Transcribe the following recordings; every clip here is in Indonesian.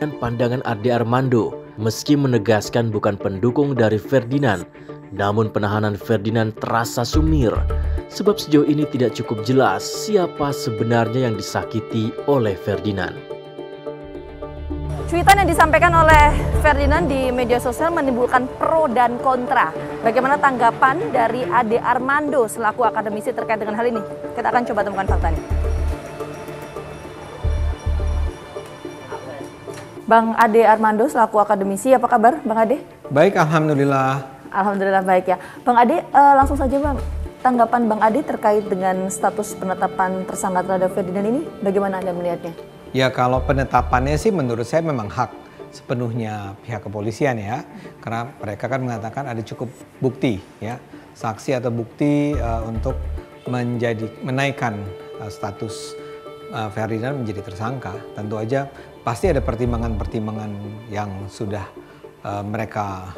Dan pandangan Ade Armando, meski menegaskan bukan pendukung dari Ferdinand, namun penahanan Ferdinand terasa sumir. Sebab sejauh ini tidak cukup jelas siapa sebenarnya yang disakiti oleh Ferdinand. Cuitan yang disampaikan oleh Ferdinand di media sosial menimbulkan pro dan kontra. Bagaimana tanggapan dari Ade Armando selaku akademisi terkait dengan hal ini? Kita akan coba temukan faktanya. Bang Ade Armando selaku akademisi, apa kabar Bang Ade? Baik, alhamdulillah. Alhamdulillah baik ya. Bang Ade, langsung saja Bang, tanggapan Bang Ade terkait dengan status penetapan tersangka terhadap Ferdinand ini, bagaimana Anda melihatnya? Ya, kalau penetapannya sih menurut saya memang hak sepenuhnya pihak kepolisian ya. Karena mereka kan mengatakan ada cukup bukti ya, saksi atau bukti untuk menaikkan status Ferdinand menjadi tersangka. Tentu aja pasti ada pertimbangan-pertimbangan yang sudah mereka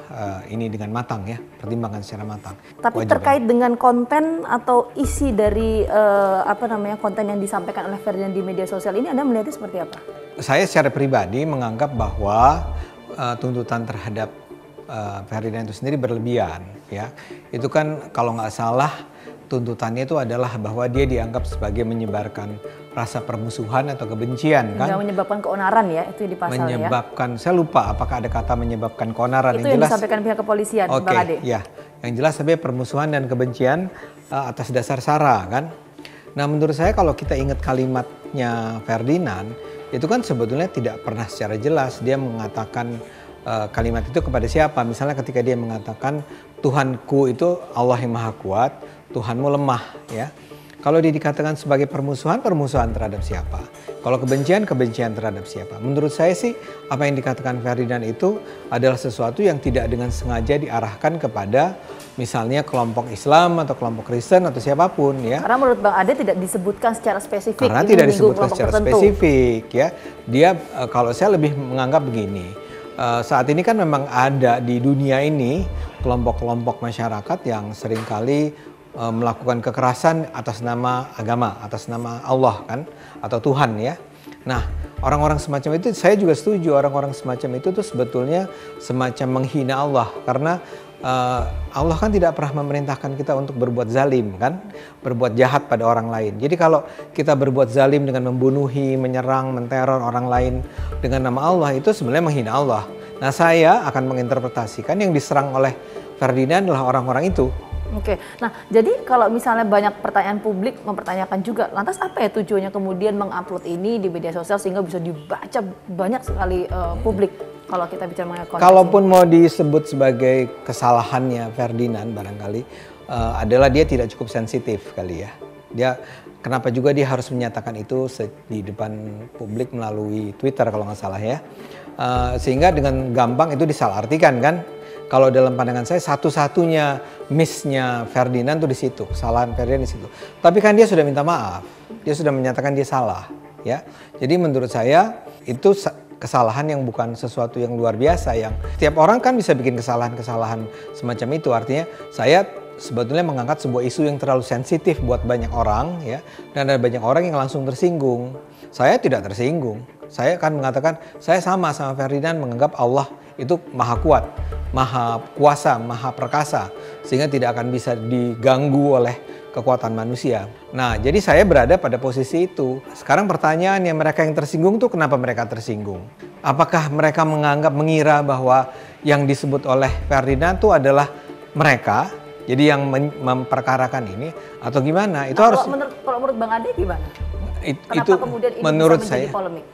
ini dengan matang ya, pertimbangan secara matang. Tapi terkait dengan konten atau isi dari konten yang disampaikan oleh Ferdinand di media sosial ini, Anda melihatnya seperti apa? Saya secara pribadi menganggap bahwa tuntutan terhadap Ferdinand itu sendiri berlebihan ya. Itu kan kalau nggak salah tuntutannya itu adalah bahwa dia dianggap sebagai menyebarkan rasa permusuhan atau kebencian kan. Nggak menyebabkan keonaran ya, itu di pasal menyebabkan, ya. Saya lupa apakah ada kata menyebabkan keonaran. Itu yang jelas, disampaikan pihak kepolisian, Bang Ade. Ya, yang jelas sebagai permusuhan dan kebencian atas dasar sara kan. Nah menurut saya kalau kita ingat kalimatnya Ferdinand, itu kan sebetulnya tidak pernah secara jelas dia mengatakan kalimat itu kepada siapa. Misalnya ketika dia mengatakan Tuhanku itu Allah yang Maha Kuat, Tuhanmu lemah ya. Kalau dia dikatakan sebagai permusuhan, permusuhan terhadap siapa? Kalau kebencian, kebencian terhadap siapa? Menurut saya sih apa yang dikatakan Ferdinand itu adalah sesuatu yang tidak dengan sengaja diarahkan kepada misalnya kelompok Islam atau kelompok Kristen atau siapapun ya. Karena menurut Bang Ade tidak disebutkan secara spesifik. Karena tidak disebutkan secara spesifik ya. Dia kalau saya lebih menganggap begini. Saat ini kan memang ada di dunia ini kelompok-kelompok masyarakat yang seringkali melakukan kekerasan atas nama agama, atas nama Allah kan, atau Tuhan ya. Nah, orang-orang semacam itu, saya juga setuju orang-orang semacam itu tuh sebetulnya semacam menghina Allah. Karena Allah kan tidak pernah memerintahkan kita untuk berbuat zalim kan, berbuat jahat pada orang lain. Jadi kalau kita berbuat zalim dengan membunuhi, menyerang, menteror orang lain dengan nama Allah, itu sebenarnya menghina Allah. Nah, saya akan menginterpretasikan yang diserang oleh Ferdinand adalah orang-orang itu. Oke, nah jadi kalau misalnya banyak pertanyaan publik mempertanyakan juga, lantas apa ya tujuannya kemudian mengupload ini di media sosial sehingga bisa dibaca banyak sekali publik kalau kita bicara mengenai konteks. Kalaupun mau disebut sebagai kesalahannya Ferdinand barangkali adalah dia tidak cukup sensitif kali ya. Dia kenapa juga dia harus menyatakan itu di depan publik melalui Twitter kalau nggak salah ya. Sehingga dengan gampang itu disalahartikan kan. Kalau dalam pandangan saya satu-satunya miss-nya Ferdinand tuh di situ, kesalahan Ferdinand di situ. Tapi kan dia sudah minta maaf, dia sudah menyatakan dia salah, ya. Jadi menurut saya itu kesalahan yang bukan sesuatu yang luar biasa, yang setiap orang kan bisa bikin kesalahan-kesalahan semacam itu. Artinya saya sebetulnya mengangkat sebuah isu yang terlalu sensitif buat banyak orang, ya, dan ada banyak orang yang langsung tersinggung. Saya tidak tersinggung. Saya akan mengatakan saya sama Ferdinand menganggap Allah itu maha kuat, maha kuasa, maha perkasa, sehingga tidak akan bisa diganggu oleh kekuatan manusia. Nah, jadi saya berada pada posisi itu. Sekarang pertanyaannya, mereka yang tersinggung tuh kenapa mereka tersinggung? Apakah mereka mengira bahwa yang disebut oleh Ferdinand itu adalah mereka, jadi yang memperkarakan ini, atau gimana? Itu harus. Kalau menurut Bang Ade gimana? Kenapa itu kemudian ini menurut bisa menjadi saya polemik?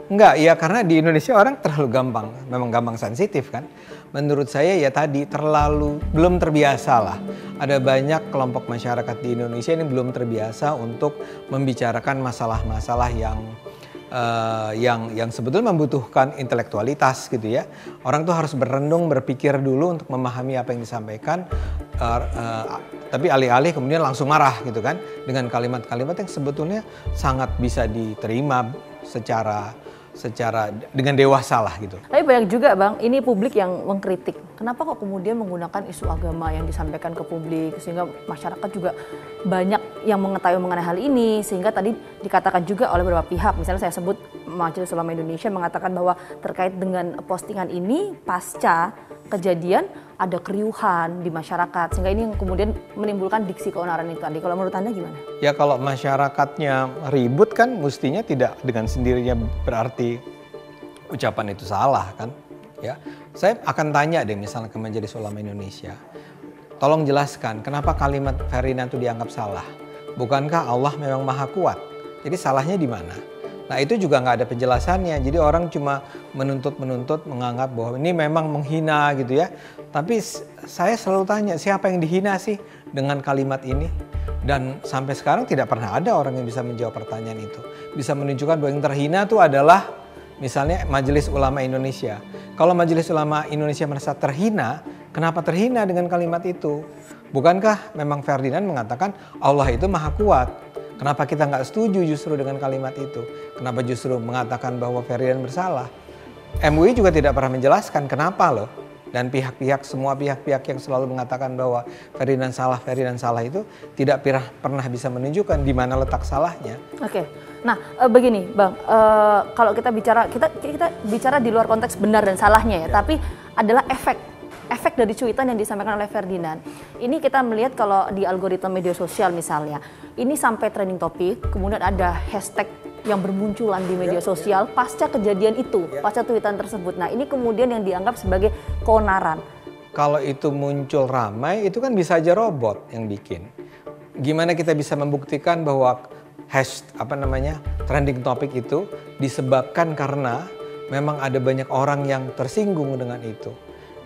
Enggak, ya karena di Indonesia orang terlalu gampang, memang gampang sensitif kan. Menurut saya ya tadi belum terbiasa lah. Ada banyak kelompok masyarakat di Indonesia ini belum terbiasa untuk membicarakan masalah-masalah yang sebetulnya membutuhkan intelektualitas gitu ya. Orang tuh harus berendung, berpikir dulu untuk memahami apa yang disampaikan. Tapi alih-alih kemudian langsung marah gitu kan. Dengan kalimat-kalimat yang sebetulnya sangat bisa diterima secara dengan dewasa lah gitu. Tapi banyak juga Bang, ini publik yang mengkritik. Kenapa kok kemudian menggunakan isu agama yang disampaikan ke publik sehingga masyarakat juga banyak yang mengetahui mengenai hal ini, sehingga tadi dikatakan juga oleh beberapa pihak, misalnya saya sebut Majelis Ulama Indonesia mengatakan bahwa terkait dengan postingan ini pasca kejadian ada keriuhan di masyarakat sehingga ini yang kemudian menimbulkan diksi keonaran itu. Andi, kalau menurut Anda gimana? Ya kalau masyarakatnya ribut kan mestinya tidak dengan sendirinya berarti ucapan itu salah kan? Ya, saya akan tanya deh misalnya ke Majelis Ulama Indonesia, tolong jelaskan kenapa kalimat Ferdinand itu dianggap salah? Bukankah Allah memang maha kuat? Jadi salahnya di mana? Nah itu juga nggak ada penjelasannya. Jadi orang cuma menuntut menganggap bahwa ini memang menghina gitu ya. Tapi saya selalu tanya siapa yang dihina sih dengan kalimat ini? Dan sampai sekarang tidak pernah ada orang yang bisa menjawab pertanyaan itu. Bisa menunjukkan bahwa yang terhina itu adalah misalnya Majelis Ulama Indonesia. Kalau Majelis Ulama Indonesia merasa terhina, kenapa terhina dengan kalimat itu? Bukankah memang Ferdinand mengatakan Allah itu maha kuat? Kenapa kita nggak setuju justru dengan kalimat itu? Kenapa justru mengatakan bahwa Ferdinand bersalah? MUI juga tidak pernah menjelaskan kenapa loh. Dan semua pihak-pihak yang selalu mengatakan bahwa Ferdinand salah itu tidak pernah bisa menunjukkan di mana letak salahnya. Oke, nah begini Bang, kalau kita bicara di luar konteks benar dan salahnya ya, tapi adalah efek dari cuitan yang disampaikan oleh Ferdinand. Ini kita melihat kalau di algoritma media sosial misalnya, ini sampai trending topik, kemudian ada hashtag yang bermunculan di media sosial pasca kejadian itu, pasca tweetan tersebut. Nah ini kemudian yang dianggap sebagai keonaran. Kalau itu muncul ramai, itu kan bisa aja robot yang bikin. Gimana kita bisa membuktikan bahwa trending topik itu disebabkan karena memang ada banyak orang yang tersinggung dengan itu.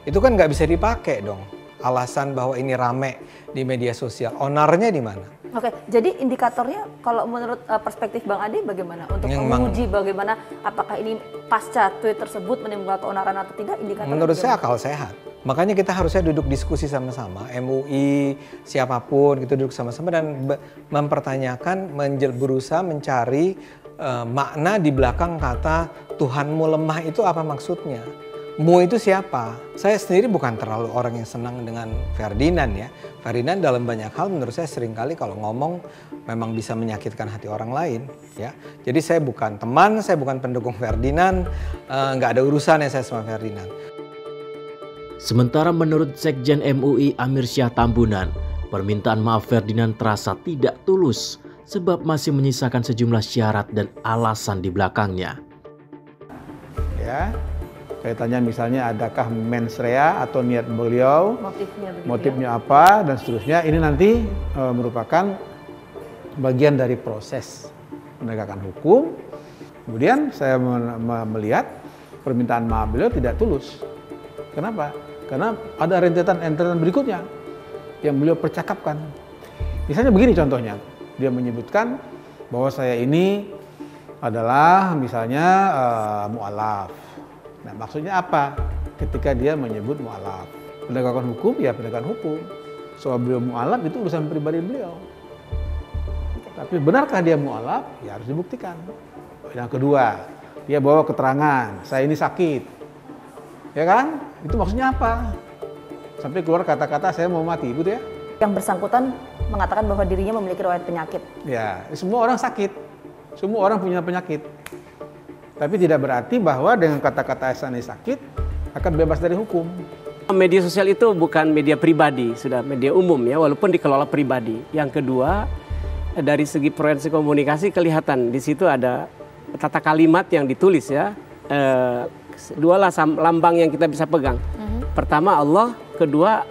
Itu kan nggak bisa dipakai dong alasan bahwa ini rame di media sosial. Ownernya di mana? Oke, jadi indikatornya kalau menurut perspektif Bang Ade bagaimana untuk menguji bagaimana apakah ini pasca tweet tersebut menimbulkan keonaran atau tidak? Indikatornya menurut saya akal sehat. Makanya kita harusnya duduk diskusi sama-sama, MUI, siapapun gitu duduk sama-sama dan mempertanyakan, berusaha mencari makna di belakang kata Tuhanmu lemah itu apa maksudnya? Mu itu siapa? Saya sendiri bukan terlalu orang yang senang dengan Ferdinand ya. Ferdinand dalam banyak hal menurut saya seringkali kalau ngomong memang bisa menyakitkan hati orang lain ya. Jadi saya bukan teman, saya bukan pendukung Ferdinand, nggak ada urusannya saya sama Ferdinand. Sementara menurut Sekjen MUI Amir Syah Tambunan, permintaan maaf Ferdinand terasa tidak tulus sebab masih menyisakan sejumlah syarat dan alasan di belakangnya. Ya. Kaitannya misalnya adakah mens rea atau niat beliau, motifnya apa dan seterusnya. Ini nanti merupakan bagian dari proses penegakan hukum. Kemudian saya melihat permintaan maaf beliau tidak tulus. Kenapa? Karena ada rentetan berikutnya yang beliau percakapkan. Misalnya begini contohnya, dia menyebutkan bahwa saya ini adalah misalnya mu'alaf. Nah maksudnya apa ketika dia menyebut mu'alaf? Penegakan hukum ya penegakan hukum. Soal beliau mu'alaf itu urusan pribadi beliau. Tapi benarkah dia mu'alaf? Ya harus dibuktikan. Yang kedua, dia bawa keterangan, saya ini sakit. Ya kan? Itu maksudnya apa? Sampai keluar kata-kata saya mau mati, gitu ya. Yang bersangkutan mengatakan bahwa dirinya memiliki riwayat penyakit. Ya, semua orang sakit. Semua orang punya penyakit. Tapi tidak berarti bahwa dengan kata-kata saya ini sakit akan bebas dari hukum. Media sosial itu bukan media pribadi, sudah media umum ya, walaupun dikelola pribadi. Yang kedua, dari segi forensik komunikasi kelihatan di situ ada tata kalimat yang ditulis ya. Dua lambang yang kita bisa pegang. Pertama Allah, kedua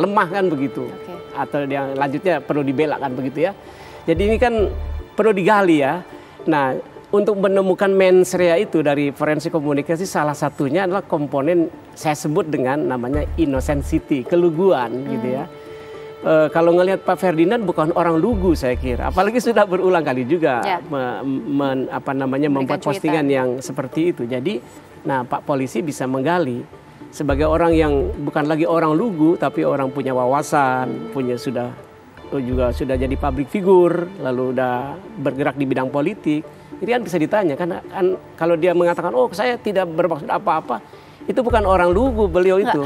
lemah kan begitu. Atau yang lanjutnya perlu dibela kan begitu ya. Jadi ini kan perlu digali ya. Nah, untuk menemukan mens rea itu dari forensik komunikasi salah satunya adalah komponen saya sebut dengan namanya innocentity, keluguan gitu ya. Kalau ngelihat Pak Ferdinand bukan orang lugu saya kira, apalagi sudah berulang kali juga membuat postingan yang seperti itu. Jadi, nah Pak Polisi bisa menggali sebagai orang yang bukan lagi orang lugu, tapi orang punya wawasan, sudah jadi public figure, lalu udah bergerak di bidang politik. Ini kan bisa ditanya kan kalau dia mengatakan oh saya tidak bermaksud apa-apa, itu bukan orang lugu beliau itu.